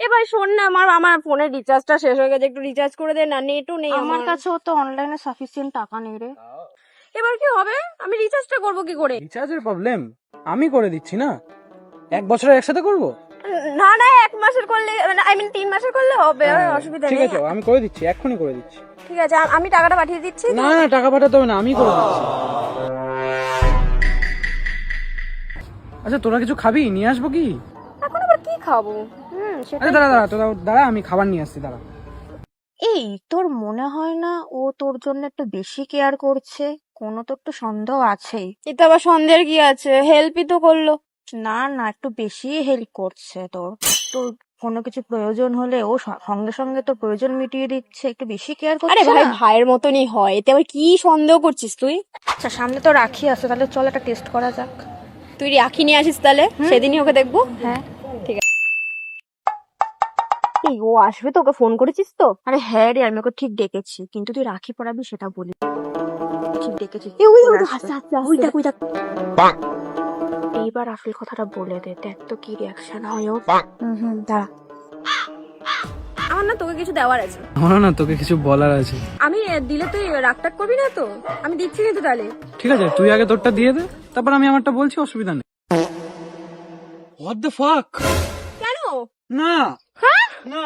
এ ভাই শোন না, আমার ফোনের রিচার্জটা শেষ হয়ে গেছে, একটু রিচার্জ করে দে না, নেটও নেই আমার কাছেও তো অনলাইনে সাফিসিয়েন্ট টাকা নেই রে। এবার কি হবে? আমি রিচার্জটা করবো কি করে? রিচার্জের প্রবলেম আমি করে দিচ্ছি না, 1 বছরের একসাথে করব। না না, 1 মাসের করলে, মানে আই মিন 3 মাসের করলে হবে, অসুবিধা ঠিক নেই। আছে, আমি করে দিচ্ছি, এক্ষুনি করে দিচ্ছি। ঠিক আছে, আমি টাকাটা পাঠিয়ে দিচ্ছি। না না, টাকা পাঠাতে হবে না, আমি করে দিচ্ছি। আচ্ছা তোরা কিছু খাবি? নিয়ে আসবো কি? এখন আবার কি খাবো? সেটা আরে দাঁড়া দাঁড়া, তোরা দাঁড়া, আমি খাবার নিয়ে আসছি, দাঁড়া। এই তোর মনে হয় না ও তোর জন্য একটু বেশি কেয়ার করছে? কোনো তো একটু সন্দেহ আছেই। এতে আবার সন্দেহের কি আছে? হেল্পই তো করলো। না না, একটু বেশি হেল্প করছে তোর। তোর কোনো কিছু প্রয়োজন হলে ও সঙ্গে সঙ্গে তোর প্রয়োজন মিটিয়ে দিচ্ছে, একটু বেশি কেয়ার আরে করছে ভাই, না? ভাইয়ের মতনই হয়, এতে আবার কি সন্দেহ করছিস তুই? আচ্ছা সামনে তো রাখি আছে, তাহলে চল একটা টেস্ট করা যাক। তুই রাখি নিয়ে আসিস তাহলে, সেদিনই ওকে দেখবো। হ্যাঁ। এই ও আসবে তো, ওকে ফোন করেছিস তো? আরে হ্যাঁ রে, আমি ওকে ঠিক ডেকেছি, কিন্তু তুই রাখি পরাবি সেটা বলি। ঠিক ডেকেছি। এই ওই ওরা ওই আসবে। হাসতে হাসতে ওই দেখ ওই দেখ। এইবার আসল কথাটা বলে দে, দেখ তো কি রিয়াকশন হয় ওর। দাঁড়া, আমার না তোকে কিছু দেওয়ার আছে। আমার না তোকে কিছু বলার আছে। আমি দিলে তুই রাগটাগ করবি না তো? আমি দিচ্ছি কিন্তু তাহলে। ঠিক আছে, তুই আগে তোরটা দিয়ে দে, তারপর আমি আমারটা বলছি, অসুবিধা নেই। What the fuck? কেন? না না